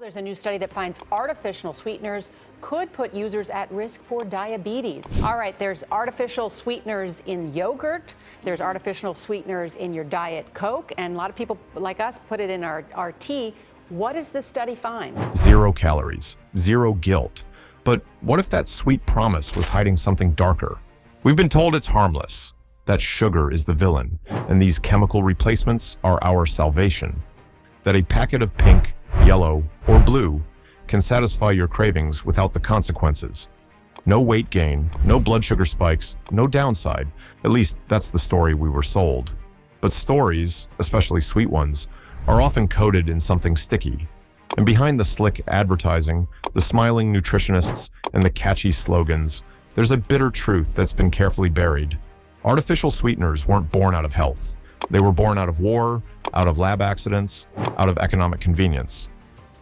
There's a new study that finds artificial sweeteners could put users at risk for diabetes. All right, there's artificial sweeteners in yogurt. There's artificial sweeteners in your Diet Coke. And a lot of people like us put it in our tea. What does this study find? 0 calories, 0 guilt. But what if that sweet promise was hiding something darker? We've been told it's harmless, that sugar is the villain, and these chemical replacements are our salvation. That a packet of pink, yellow, or blue can satisfy your cravings without the consequences. No weight gain, no blood sugar spikes, no downside. At least that's the story we were sold. But stories, especially sweet ones, are often coated in something sticky. And behind the slick advertising, the smiling nutritionists, and the catchy slogans, there's a bitter truth that's been carefully buried. Artificial sweeteners weren't born out of health. They were born out of war, out of lab accidents, out of economic convenience.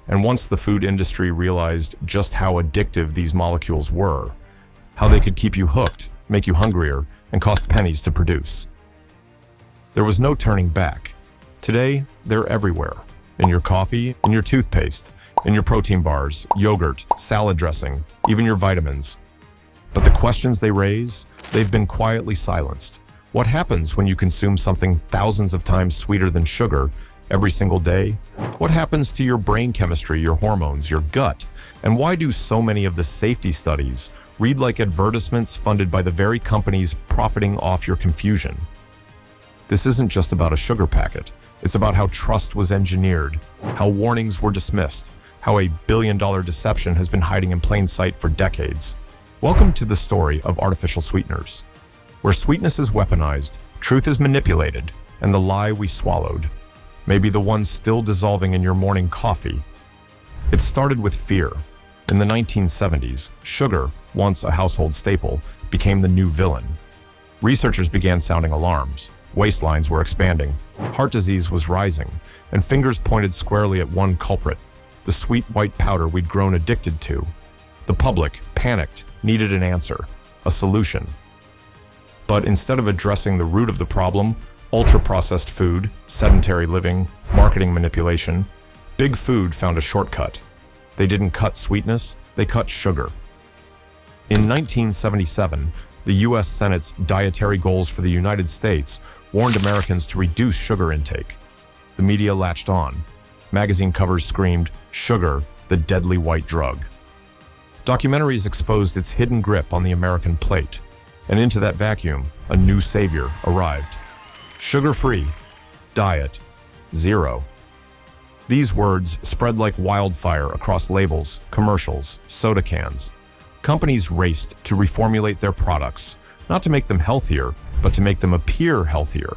And once the food industry realized just how addictive these molecules were, how they could keep you hooked, make you hungrier, and cost pennies to produce, there was no turning back. Today, they're everywhere. In your coffee, in your toothpaste, in your protein bars, yogurt, salad dressing, even your vitamins. But the questions they raise, they've been quietly silenced. What happens when you consume something thousands of times sweeter than sugar every single day? What happens to your brain chemistry, your hormones, your gut? And why do so many of the safety studies read like advertisements funded by the very companies profiting off your confusion? This isn't just about a sugar packet. It's about how trust was engineered, how warnings were dismissed, how a billion-dollar deception has been hiding in plain sight for decades. Welcome to the story of artificial sweeteners, where sweetness is weaponized, truth is manipulated, and the lie we swallowed may be the one still dissolving in your morning coffee. It started with fear. In the 1970s, sugar, once a household staple, became the new villain. Researchers began sounding alarms. Waistlines were expanding, heart disease was rising, and fingers pointed squarely at one culprit, the sweet white powder we'd grown addicted to. The public, panicked, needed an answer, a solution. But instead of addressing the root of the problem, ultra-processed food, sedentary living, marketing manipulation, big food found a shortcut. They didn't cut sweetness, they cut sugar. In 1977, the U.S. Senate's Dietary Goals for the United States warned Americans to reduce sugar intake. The media latched on. Magazine covers screamed, "Sugar, the deadly white drug." Documentaries exposed its hidden grip on the American plate. And into that vacuum, a new savior arrived. Sugar-free, diet, 0. These words spread like wildfire across labels, commercials, soda cans. Companies raced to reformulate their products, not to make them healthier, but to make them appear healthier.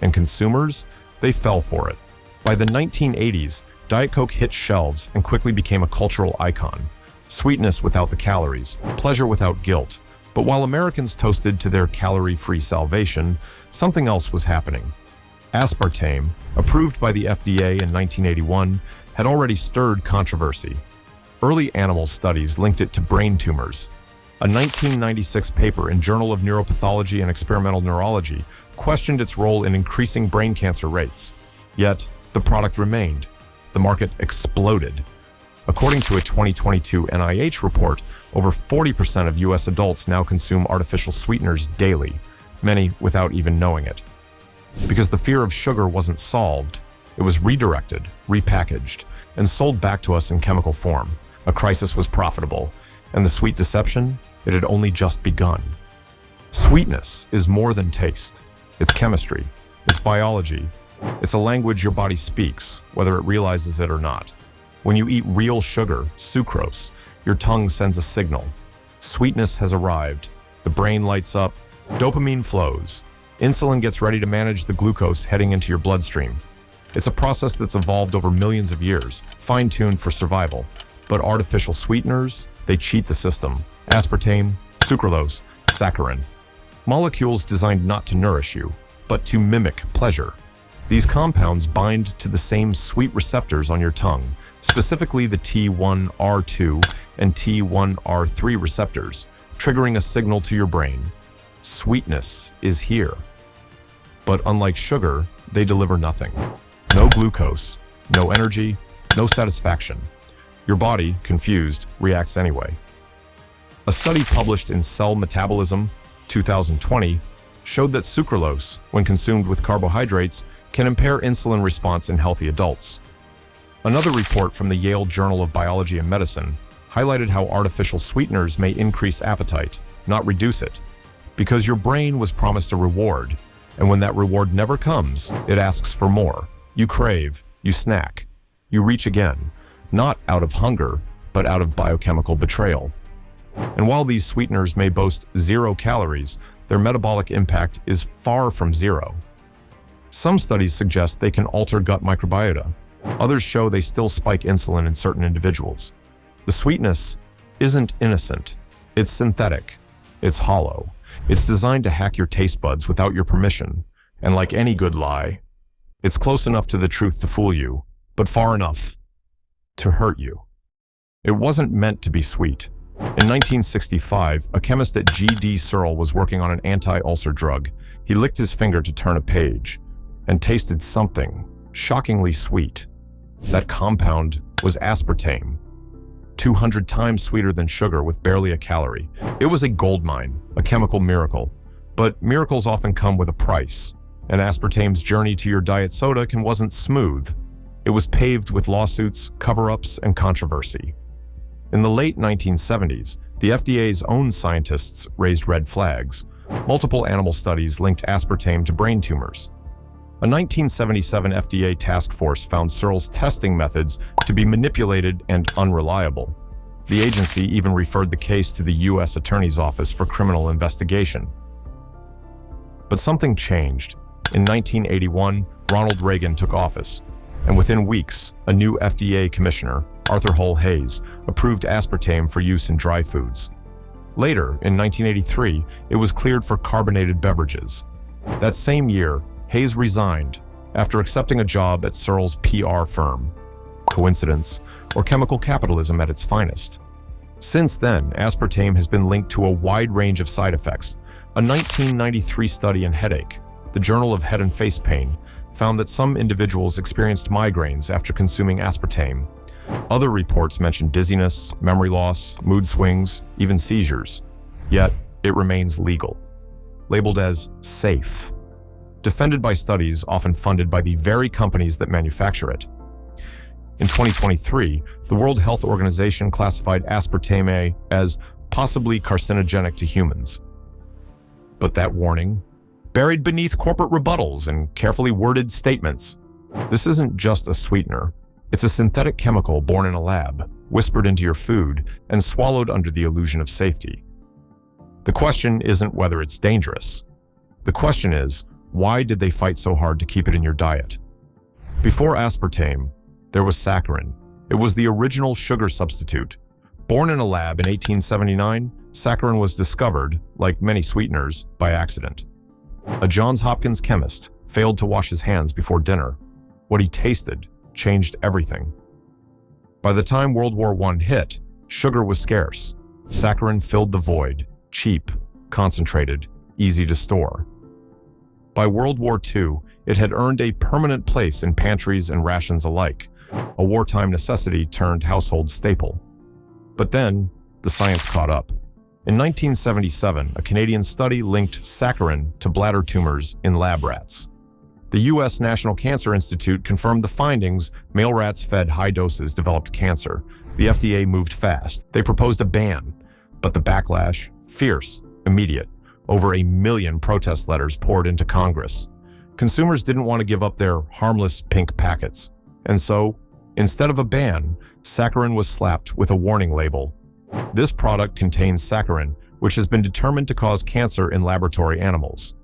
And consumers, they fell for it. By the 1980s, Diet Coke hit shelves and quickly became a cultural icon. Sweetness without the calories, pleasure without guilt. But while Americans toasted to their calorie-free salvation, something else was happening. Aspartame, approved by the FDA in 1981, had already stirred controversy. Early animal studies linked it to brain tumors. A 1996 paper in Journal of Neuropathology and Experimental Neurology questioned its role in increasing brain cancer rates. Yet, the product remained. The market exploded. According to a 2022 NIH report, over 40% of U.S. adults now consume artificial sweeteners daily, many without even knowing it. Because the fear of sugar wasn't solved, it was redirected, repackaged, and sold back to us in chemical form. A crisis was profitable, and the sweet deception, it had only just begun. Sweetness is more than taste. It's chemistry, it's biology, it's a language your body speaks, whether it realizes it or not. When you eat real sugar, sucralose, your tongue sends a signal. Sweetness has arrived. The brain lights up. Dopamine flows. Insulin gets ready to manage the glucose heading into your bloodstream. It's a process that's evolved over millions of years, fine-tuned for survival. But artificial sweeteners, they cheat the system. Aspartame, sucralose, saccharin. Molecules designed not to nourish you, but to mimic pleasure. These compounds bind to the same sweet receptors on your tongue, specifically the T1R2 and T1R3 receptors, triggering a signal to your brain. Sweetness is here. But unlike sugar, they deliver nothing. No glucose, no energy, no satisfaction. Your body, confused, reacts anyway. A study published in Cell Metabolism, 2020, showed that sucralose, when consumed with carbohydrates, can impair insulin response in healthy adults. Another report from the Yale Journal of Biology and Medicine highlighted how artificial sweeteners may increase appetite, not reduce it, because your brain was promised a reward, and when that reward never comes, it asks for more. You crave, you snack, you reach again, not out of hunger, but out of biochemical betrayal. And while these sweeteners may boast 0 calories, their metabolic impact is far from zero. Some studies suggest they can alter gut microbiota. Others show they still spike insulin in certain individuals. The sweetness isn't innocent. It's synthetic. It's hollow. It's designed to hack your taste buds without your permission. And like any good lie, it's close enough to the truth to fool you, but far enough to hurt you. It wasn't meant to be sweet. In 1965, a chemist at G.D. Searle was working on an anti-ulcer drug. He licked his finger to turn a page and tasted something shockingly sweet. That compound was aspartame, 200 times sweeter than sugar with barely a calorie. It was a goldmine, a chemical miracle. But miracles often come with a price, and aspartame's journey to your diet soda wasn't smooth. It was paved with lawsuits, cover-ups, and controversy. In the late 1970s, the FDA's own scientists raised red flags. Multiple animal studies linked aspartame to brain tumors. A 1977 FDA task force found Searle's testing methods to be manipulated and unreliable. The agency even referred the case to the U.S. Attorney's Office for criminal investigation. But something changed. In 1981, Ronald Reagan took office, and within weeks, a new FDA commissioner, Arthur Hull Hayes, approved aspartame for use in dry foods. Later, in 1983, it was cleared for carbonated beverages. That same year, Hayes resigned after accepting a job at Searle's PR firm. Coincidence, or chemical capitalism at its finest? Since then, aspartame has been linked to a wide range of side effects. A 1993 study in Headache, the Journal of Head and Face Pain, found that some individuals experienced migraines after consuming aspartame. Other reports mention dizziness, memory loss, mood swings, even seizures. Yet, it remains legal, labeled as safe, defended by studies often funded by the very companies that manufacture it. In 2023, the World Health Organization classified aspartame as possibly carcinogenic to humans. But that warning, buried beneath corporate rebuttals and carefully worded statements. This isn't just a sweetener. It's a synthetic chemical born in a lab, whispered into your food, and swallowed under the illusion of safety. The question isn't whether it's dangerous. The question is, why did they fight so hard to keep it in your diet? Before aspartame, there was saccharin. It was the original sugar substitute. Born in a lab in 1879, saccharin was discovered, like many sweeteners, by accident. A Johns Hopkins chemist failed to wash his hands before dinner. What he tasted changed everything. By the time World War I hit, sugar was scarce. Saccharin filled the void, cheap, concentrated, easy to store. By World War II, it had earned a permanent place in pantries and rations alike, a wartime necessity turned household staple. But then, the science caught up. In 1977, a Canadian study linked saccharin to bladder tumors in lab rats. The U.S. National Cancer Institute confirmed the findings. Male rats fed high doses developed cancer. The FDA moved fast. They proposed a ban, but the backlash, fierce, immediate. Over 1 million protest letters poured into Congress. Consumers didn't want to give up their harmless pink packets. And so, instead of a ban, saccharin was slapped with a warning label. This product contains saccharin, which has been determined to cause cancer in laboratory animals.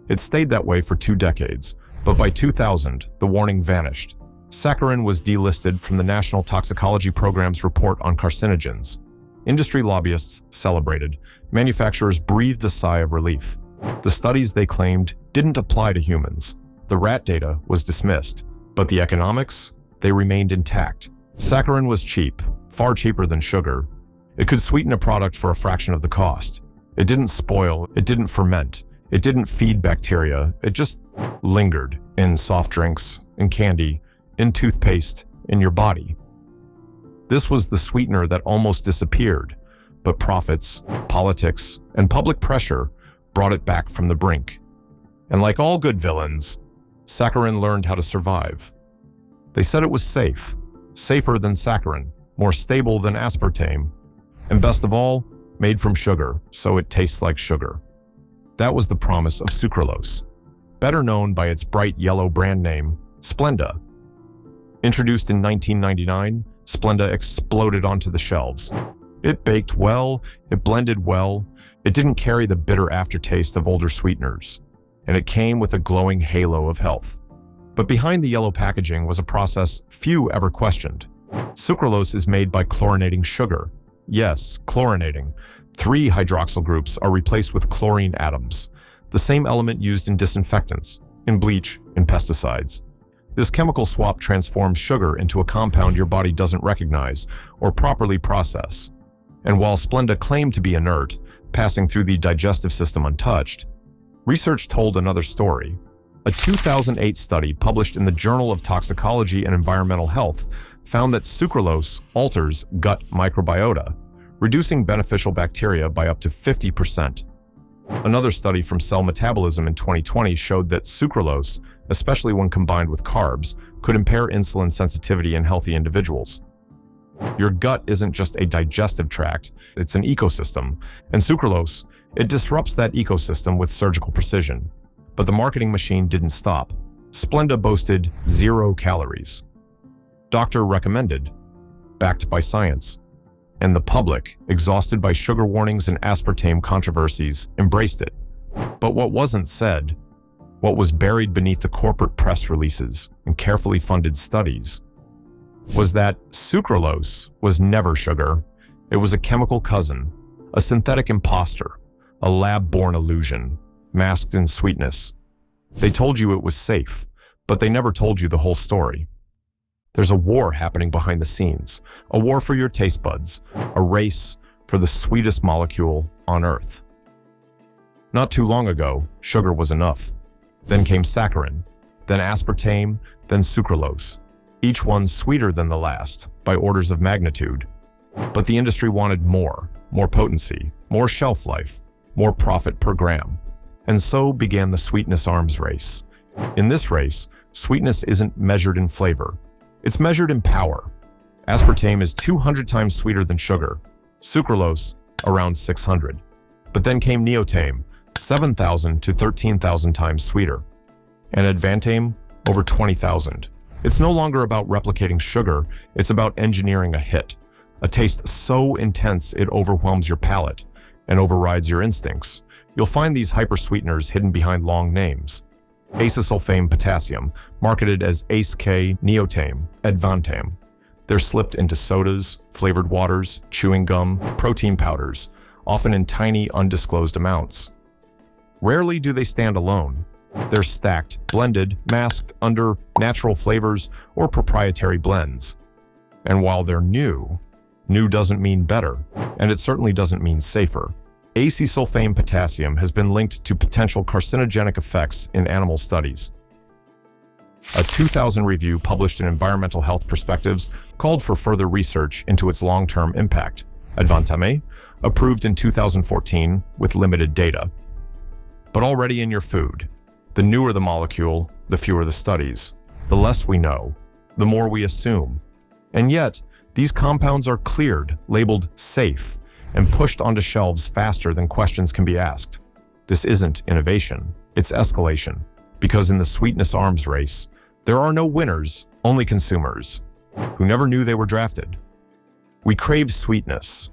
It stayed that way for 2 decades, but by 2000, the warning vanished. Saccharin was delisted from the National Toxicology Program's report on carcinogens. Industry lobbyists celebrated. Manufacturers breathed a sigh of relief. The studies they claimed didn't apply to humans. The rat data was dismissed, but the economics, they remained intact. Saccharin was cheap, far cheaper than sugar. It could sweeten a product for a fraction of the cost. It didn't spoil, it didn't ferment, it didn't feed bacteria, it just lingered in soft drinks, in candy, in toothpaste, in your body. This was the sweetener that almost disappeared, but profits, politics, and public pressure brought it back from the brink. And like all good villains, Saccharin learned how to survive. They said it was safe, safer than saccharin, more stable than aspartame, and best of all, made from sugar, so it tastes like sugar. That was the promise of Sucralose, better known by its bright yellow brand name, Splenda. Introduced in 1999, Splenda exploded onto the shelves. It baked well, it blended well, it didn't carry the bitter aftertaste of older sweeteners, and it came with a glowing halo of health. But behind the yellow packaging was a process few ever questioned. Sucralose is made by chlorinating sugar. Yes, chlorinating. 3 hydroxyl groups are replaced with chlorine atoms, the same element used in disinfectants, in bleach, in pesticides. This chemical swap transforms sugar into a compound your body doesn't recognize or properly process. And while Splenda claimed to be inert, passing through the digestive system untouched, research told another story. A 2008 study published in the Journal of Toxicology and Environmental Health found that sucralose alters gut microbiota, reducing beneficial bacteria by up to 50%. Another study from Cell Metabolism in 2020 showed that sucralose, especially when combined with carbs, could impair insulin sensitivity in healthy individuals. Your gut isn't just a digestive tract, it's an ecosystem, and sucralose, it disrupts that ecosystem with surgical precision. But the marketing machine didn't stop. Splenda boasted 0 calories. Doctor recommended, backed by science. And the public, exhausted by sugar warnings and aspartame controversies, embraced it. But what wasn't said, what was buried beneath the corporate press releases and carefully funded studies, was that sucralose was never sugar. It was a chemical cousin, a synthetic imposter, a lab-born illusion, masked in sweetness. They told you it was safe, but they never told you the whole story. There's a war happening behind the scenes, a war for your taste buds, a race for the sweetest molecule on Earth. Not too long ago, sugar was enough. Then came saccharin, then aspartame, then sucralose, each one sweeter than the last by orders of magnitude. But the industry wanted more potency, more shelf life, more profit per gram. And so began the sweetness arms race. In this race, sweetness isn't measured in flavor. It's measured in power. Aspartame is 200 times sweeter than sugar. Sucralose, around 600. But then came neotame, 7,000 to 13,000 times sweeter. And advantame, over 20,000. It's no longer about replicating sugar, it's about engineering a hit. A taste so intense it overwhelms your palate and overrides your instincts. You'll find these hypersweeteners hidden behind long names. Acesulfame potassium, marketed as ACE-K neotame, advantame. They're slipped into sodas, flavored waters, chewing gum, protein powders, often in tiny, undisclosed amounts. Rarely do they stand alone. They're stacked, blended, masked under natural flavors or proprietary blends. And while they're new doesn't mean better, and it certainly doesn't mean safer. Acesulfame potassium has been linked to potential carcinogenic effects in animal studies. A 2000 review published in Environmental Health Perspectives called for further research into its long-term impact. Advantame, approved in 2014 with limited data. But already in your food, the newer the molecule, the fewer the studies. The less we know, the more we assume. And yet, these compounds are cleared, labeled safe, and pushed onto shelves faster than questions can be asked. This isn't innovation, it's escalation. Because in the sweetness arms race, there are no winners, only consumers, who never knew they were drafted. We crave sweetness,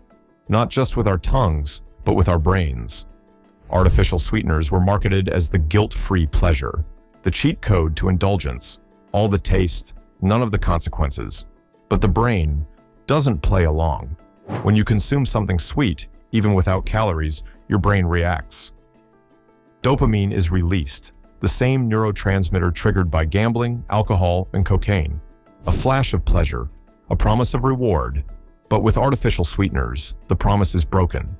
not just with our tongues, but with our brains. Artificial sweeteners were marketed as the guilt-free pleasure, the cheat code to indulgence, all the taste, none of the consequences. But the brain doesn't play along. When you consume something sweet, even without calories, your brain reacts. Dopamine is released, the same neurotransmitter triggered by gambling, alcohol, and cocaine. A flash of pleasure, a promise of reward. But with artificial sweeteners, the promise is broken.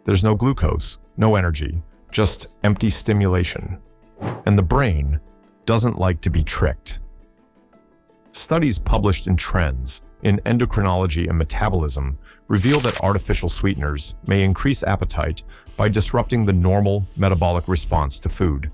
There's no glucose, no energy, just empty stimulation. And the brain doesn't like to be tricked. Studies published in Trends in endocrinology and metabolism reveal that artificial sweeteners may increase appetite by disrupting the normal metabolic response to food.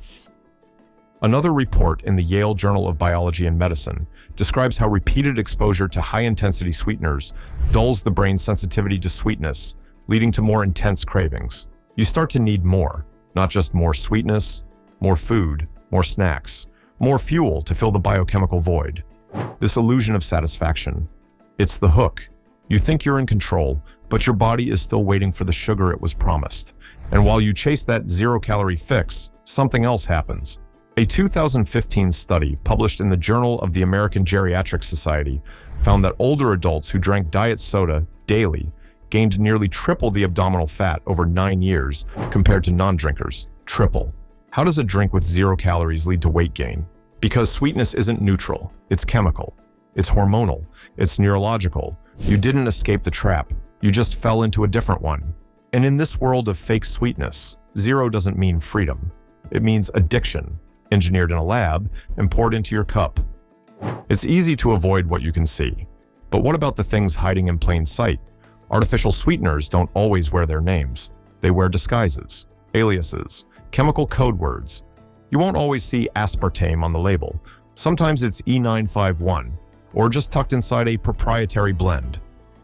Another report in the Yale Journal of Biology and Medicine describes how repeated exposure to high-intensity sweeteners dulls the brain's sensitivity to sweetness, leading to more intense cravings. You start to need more, not just more sweetness, more food, more snacks, more fuel to fill the biochemical void. This illusion of satisfaction, it's the hook. You think you're in control, but your body is still waiting for the sugar it was promised. And while you chase that zero-calorie fix, something else happens. A 2015 study published in the Journal of the American Geriatric Society found that older adults who drank diet soda daily gained nearly triple the abdominal fat over 9 years compared to non-drinkers. Triple. How does a drink with 0 calories lead to weight gain? Because sweetness isn't neutral, it's chemical, it's hormonal, it's neurological. You didn't escape the trap, you just fell into a different one. And in this world of fake sweetness, 0 doesn't mean freedom. It means addiction, engineered in a lab and poured into your cup. It's easy to avoid what you can see. But what about the things hiding in plain sight? Artificial sweeteners don't always wear their names. They wear disguises, aliases, chemical code words. You won't always see aspartame on the label. Sometimes it's E951, or just tucked inside a proprietary blend.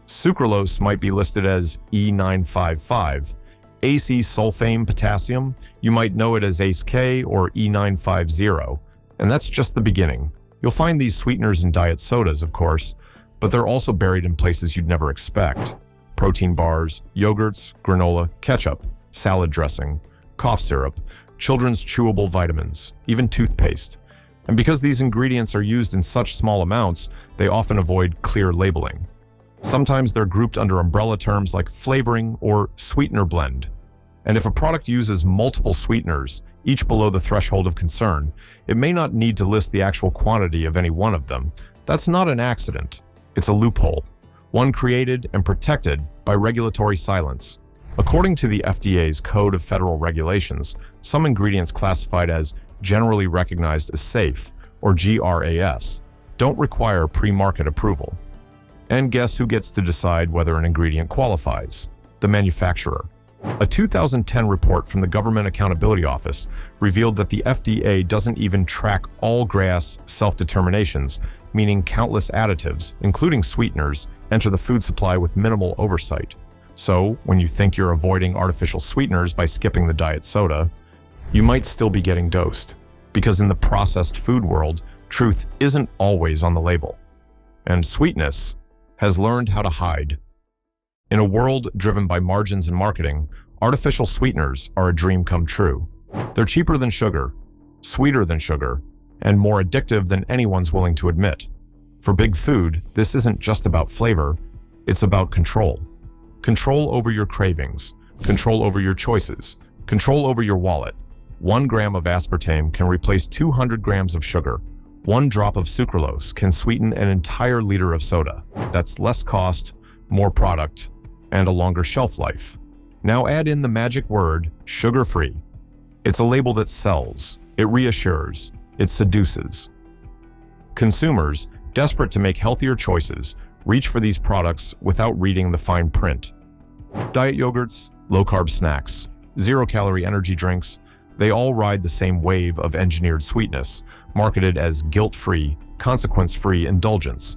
Sucralose might be listed as E955. AC sulfame potassium, you might know it as ACE-K or E950. And that's just the beginning. You'll find these sweeteners in diet sodas, of course, but they're also buried in places you'd never expect. Protein bars, yogurts, granola, ketchup, salad dressing, cough syrup, children's chewable vitamins, even toothpaste. And because these ingredients are used in such small amounts, they often avoid clear labeling. Sometimes they're grouped under umbrella terms like flavoring or sweetener blend. And if a product uses multiple sweeteners, each below the threshold of concern, it may not need to list the actual quantity of any one of them. That's not an accident. It's a loophole, one created and protected by regulatory silence. According to the FDA's Code of Federal Regulations, some ingredients classified as generally recognized as safe, or GRAS, don't require pre-market approval. And guess who gets to decide whether an ingredient qualifies? The manufacturer. A 2010 report from the Government Accountability Office revealed that the FDA doesn't even track all GRAS self-determinations, meaning countless additives, including sweeteners, enter the food supply with minimal oversight. So, when you think you're avoiding artificial sweeteners by skipping the diet soda, you might still be getting dosed. Because in the processed food world, truth isn't always on the label. And sweetness has learned how to hide. In a world driven by margins and marketing, artificial sweeteners are a dream come true. They're cheaper than sugar, sweeter than sugar, and more addictive than anyone's willing to admit. For big food, this isn't just about flavor, it's about control. Control over your cravings, control over your choices, control over your wallet. 1 gram of aspartame can replace 200 grams of sugar. 1 drop of sucralose can sweeten an entire liter of soda. That's less cost, more product, and a longer shelf life. Now add in the magic word, sugar-free. It's a label that sells, it reassures, it seduces. Consumers, desperate to make healthier choices, reach for these products without reading the fine print. Diet yogurts, low-carb snacks, zero-calorie energy drinks, they all ride the same wave of engineered sweetness, marketed as guilt-free, consequence-free indulgence.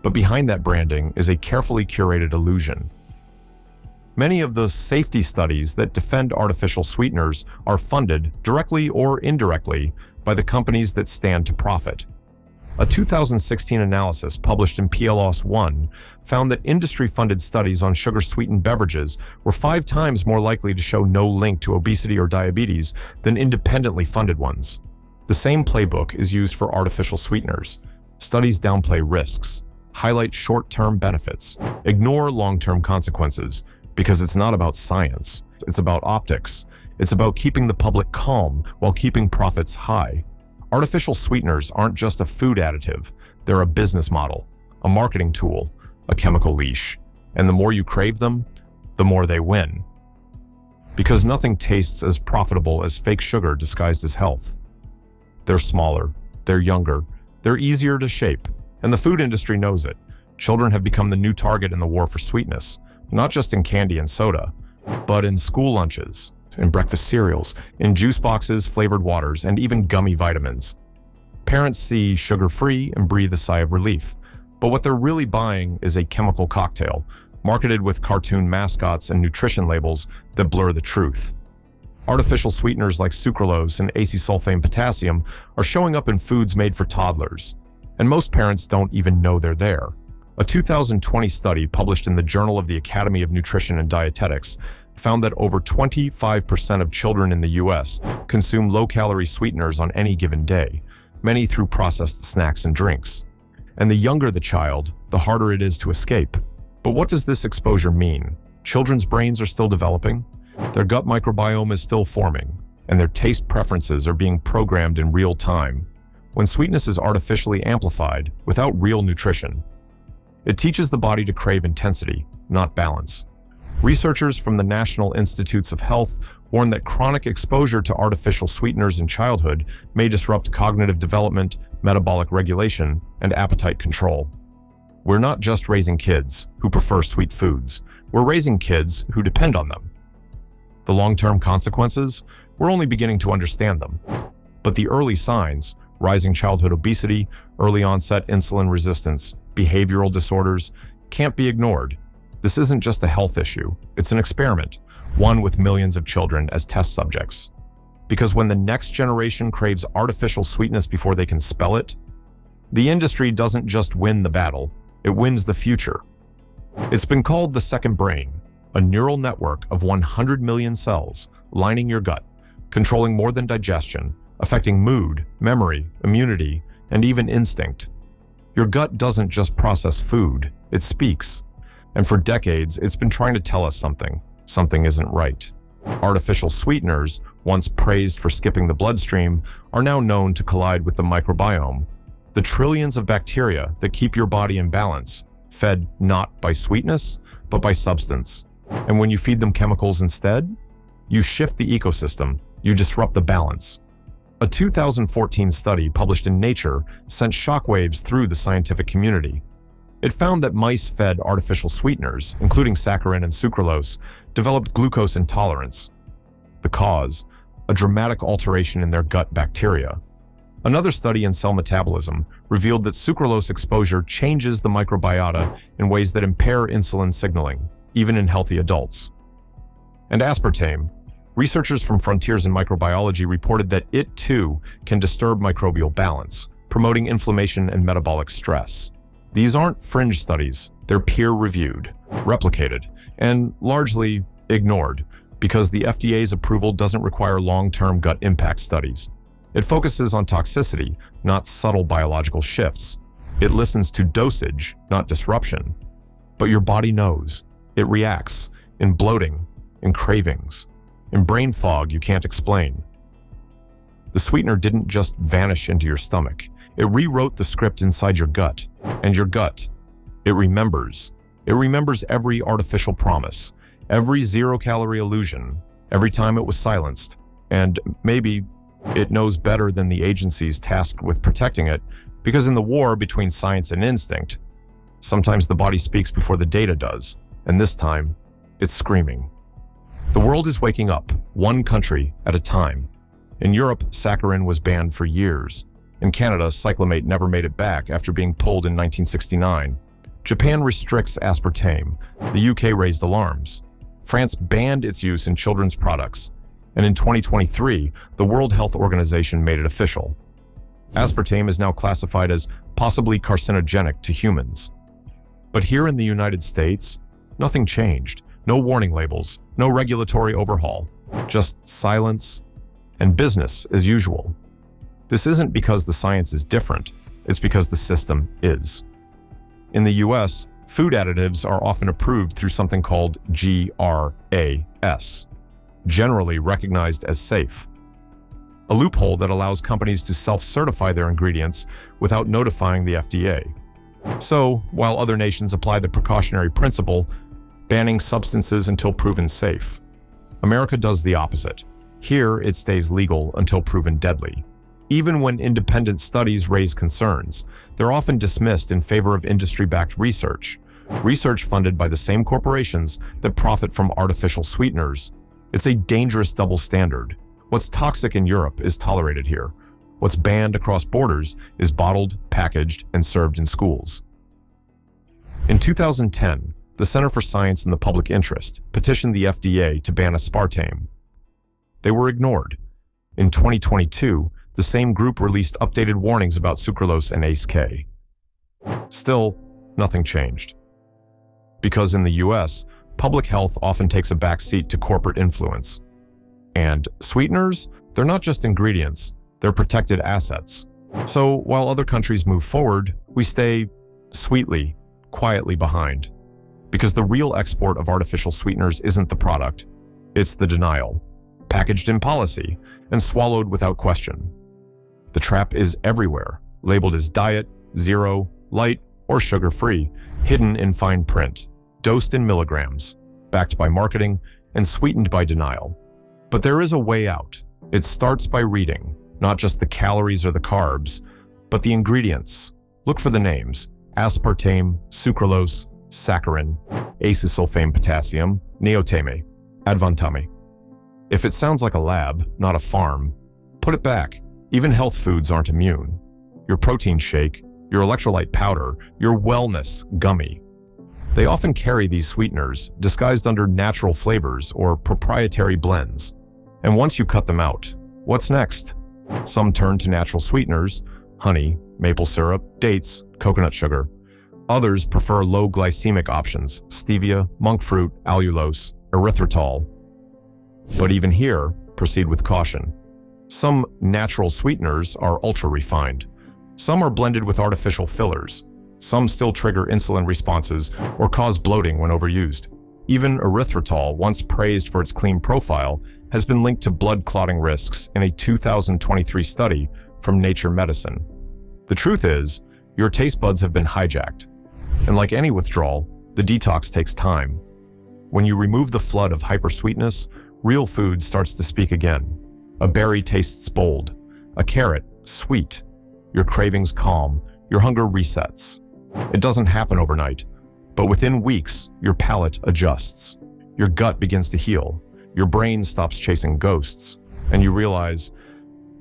But behind that branding is a carefully curated illusion. Many of the safety studies that defend artificial sweeteners are funded, directly or indirectly, by the companies that stand to profit. A 2016 analysis published in PLOS One found that industry-funded studies on sugar-sweetened beverages were 5 times more likely to show no link to obesity or diabetes than independently funded ones. The same playbook is used for artificial sweeteners. Studies downplay risks, highlight short-term benefits, ignore long-term consequences, because it's not about science, it's about optics. It's about keeping the public calm while keeping profits high. Artificial sweeteners aren't just a food additive, they're a business model, a marketing tool, a chemical leash. And the more you crave them, the more they win. Because nothing tastes as profitable as fake sugar disguised as health. They're smaller, they're younger, they're easier to shape, and the food industry knows it. Children have become the new target in the war for sweetness, not just in candy and soda, but in school lunches, in breakfast cereals, in juice boxes, flavored waters, and even gummy vitamins. Parents see sugar-free and breathe a sigh of relief, but what they're really buying is a chemical cocktail, marketed with cartoon mascots and nutrition labels that blur the truth. Artificial sweeteners like sucralose and acetylsulfame potassium are showing up in foods made for toddlers, and most parents don't even know they're there. A 2020 study published in the Journal of the Academy of Nutrition and Dietetics found that over 25% of children in the US consume low-calorie sweeteners on any given day, many through processed snacks and drinks. And the younger the child, the harder it is to escape. But what does this exposure mean? Children's brains are still developing, their gut microbiome is still forming, and their taste preferences are being programmed in real time. When sweetness is artificially amplified, without real nutrition, it teaches the body to crave intensity, not balance. Researchers from the National Institutes of Health warn that chronic exposure to artificial sweeteners in childhood may disrupt cognitive development, metabolic regulation, and appetite control. We're not just raising kids who prefer sweet foods. We're raising kids who depend on them. The long-term consequences? We're only beginning to understand them. But the early signs, rising childhood obesity, early onset insulin resistance, behavioral disorders, can't be ignored. This isn't just a health issue, it's an experiment, one with millions of children as test subjects. Because when the next generation craves artificial sweetness before they can spell it, the industry doesn't just win the battle, it wins the future. It's been called the second brain, a neural network of 100 million cells lining your gut, controlling more than digestion, affecting mood, memory, immunity, and even instinct. Your gut doesn't just process food, it speaks. And for decades, it's been trying to tell us something isn't right. Artificial sweeteners, once praised for skipping the bloodstream, are now known to collide with the microbiome, the trillions of bacteria that keep your body in balance, fed not by sweetness, but by substance. And when you feed them chemicals instead, you shift the ecosystem, you disrupt the balance. A 2014 study published in Nature sent shockwaves through the scientific community. It found that mice fed artificial sweeteners, including saccharin and sucralose, developed glucose intolerance. The cause? A dramatic alteration in their gut bacteria. Another study in cell metabolism revealed that sucralose exposure changes the microbiota in ways that impair insulin signaling, even in healthy adults. And aspartame. Researchers from Frontiers in Microbiology reported that it too can disturb microbial balance, promoting inflammation and metabolic stress. These aren't fringe studies, they're peer-reviewed, replicated, and largely ignored because the FDA's approval doesn't require long-term gut impact studies. It focuses on toxicity, not subtle biological shifts. It listens to dosage, not disruption. But your body knows. It reacts in bloating, in cravings, in brain fog you can't explain. The sweetener didn't just vanish into your stomach. It rewrote the script inside your gut. And your gut, it remembers. It remembers every artificial promise, every zero-calorie illusion, every time it was silenced. And maybe it knows better than the agencies tasked with protecting it, because in the war between science and instinct, sometimes the body speaks before the data does, and this time, it's screaming. The world is waking up, one country at a time. In Europe, saccharin was banned for years. In Canada, cyclamate never made it back after being pulled in 1969. Japan restricts aspartame. The UK raised alarms. France banned its use in children's products. And in 2023, the World Health Organization made it official. Aspartame is now classified as possibly carcinogenic to humans. But here in the United States, nothing changed. No warning labels, no regulatory overhaul, just silence and business as usual. This isn't because the science is different, it's because the system is. In the US, food additives are often approved through something called GRAS, generally recognized as safe. A loophole that allows companies to self-certify their ingredients without notifying the FDA. So, while other nations apply the precautionary principle, banning substances until proven safe, America does the opposite. Here, it stays legal until proven deadly. Even when independent studies raise concerns, they're often dismissed in favor of industry-backed research funded by the same corporations that profit from artificial sweeteners. It's a dangerous double standard. What's toxic in Europe is tolerated here. What's banned across borders is bottled, packaged, and served in schools. In 2010, the Center for Science and the Public Interest petitioned the FDA to ban aspartame. They were ignored. In 2022, the same group released updated warnings about sucralose and ACE-K. Still, nothing changed. Because in the US, public health often takes a back seat to corporate influence. And sweeteners, they're not just ingredients, they're protected assets. So while other countries move forward, we stay sweetly, quietly behind. Because the real export of artificial sweeteners isn't the product, it's the denial, packaged in policy and swallowed without question. The trap is everywhere, labeled as diet, zero, light, or sugar-free, hidden in fine print, dosed in milligrams, backed by marketing, and sweetened by denial. But there is a way out. It starts by reading, not just the calories or the carbs, but the ingredients. Look for the names: aspartame, sucralose, saccharin, acesulfame potassium, neotame, advantame. If it sounds like a lab, not a farm, put it back. Even health foods aren't immune. Your protein shake, your electrolyte powder, your wellness gummy. They often carry these sweeteners, disguised under natural flavors or proprietary blends. And once you cut them out, what's next? Some turn to natural sweeteners: honey, maple syrup, dates, coconut sugar. Others prefer low glycemic options: stevia, monk fruit, allulose, erythritol. But even here, proceed with caution. Some natural sweeteners are ultra-refined. Some are blended with artificial fillers. Some still trigger insulin responses or cause bloating when overused. Even erythritol, once praised for its clean profile, has been linked to blood clotting risks in a 2023 study from Nature Medicine. The truth is, your taste buds have been hijacked. And like any withdrawal, the detox takes time. When you remove the flood of hypersweetness, real food starts to speak again. A berry tastes bold. A carrot, sweet. Your cravings calm. Your hunger resets. It doesn't happen overnight, but within weeks, your palate adjusts. Your gut begins to heal. Your brain stops chasing ghosts. And you realize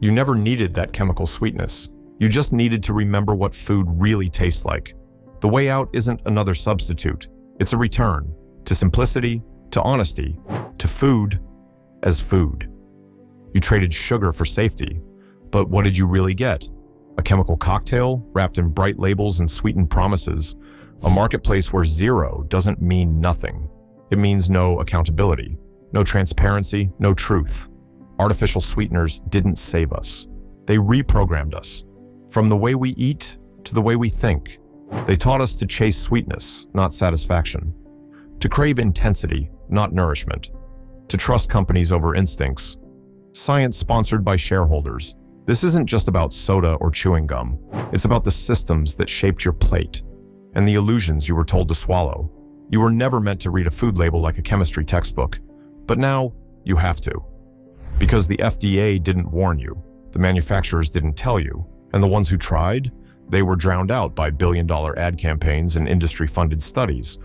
you never needed that chemical sweetness. You just needed to remember what food really tastes like. The way out isn't another substitute. It's a return to simplicity, to honesty, to food as food. You traded sugar for safety, but what did you really get? A chemical cocktail wrapped in bright labels and sweetened promises. A marketplace where zero doesn't mean nothing. It means no accountability, no transparency, no truth. Artificial sweeteners didn't save us. They reprogrammed us. From the way we eat to the way we think. They taught us to chase sweetness, not satisfaction. To crave intensity, not nourishment. To trust companies over instincts. Science sponsored by shareholders. This isn't just about soda or chewing gum. It's about the systems that shaped your plate and the illusions you were told to swallow. You were never meant to read a food label like a chemistry textbook, but now you have to. Because the FDA didn't warn you, the manufacturers didn't tell you, and the ones who tried, they were drowned out by billion-dollar ad campaigns and industry-funded studies.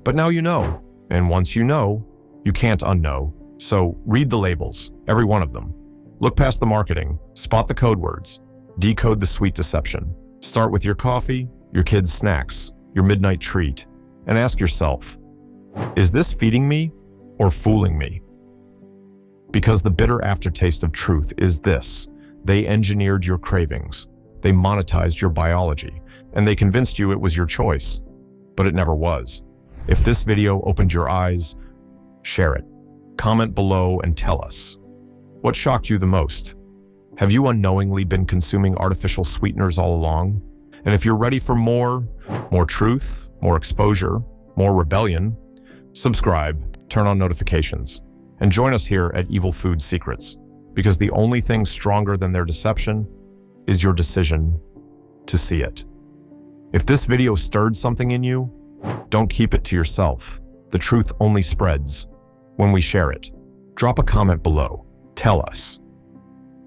But now you know, and once you know, you can't unknow. So read the labels, every one of them. Look past the marketing, spot the code words, decode the sweet deception. Start with your coffee, your kids' snacks, your midnight treat, and ask yourself, is this feeding me or fooling me? Because the bitter aftertaste of truth is this: they engineered your cravings, they monetized your biology, and they convinced you it was your choice. But it never was. If this video opened your eyes, share it. Comment below and tell us. What shocked you the most? Have you unknowingly been consuming artificial sweeteners all along? And if you're ready for more truth, more exposure, more rebellion, subscribe, turn on notifications, and join us here at Evil Food Secrets, because the only thing stronger than their deception is your decision to see it. If this video stirred something in you, don't keep it to yourself. The truth only spreads when we share it. Drop a comment below. Tell us,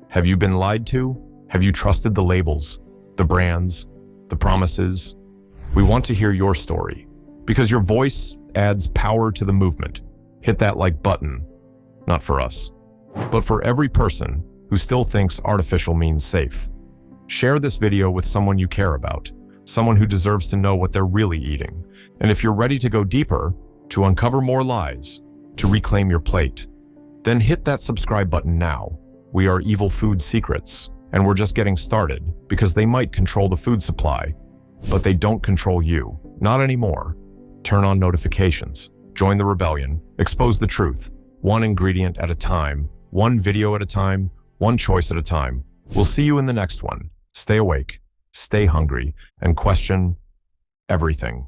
have you been lied to Have you trusted the labels, the brands, the promises? We want to hear your story, because your voice adds power to the movement. Hit that like button, not for us, but for every person who still thinks artificial means safe. Share this video with someone you care about, someone who deserves to know what they're really eating. And if you're ready to go deeper, to uncover more lies, to reclaim your plate, then hit that subscribe button now. We are Evil Food Secrets, and we're just getting started because they might control the food supply, but they don't control you. Not anymore. Turn on notifications, join the rebellion, expose the truth, one ingredient at a time, one video at a time, one choice at a time. We'll see you in the next one. Stay awake, stay hungry, and question everything.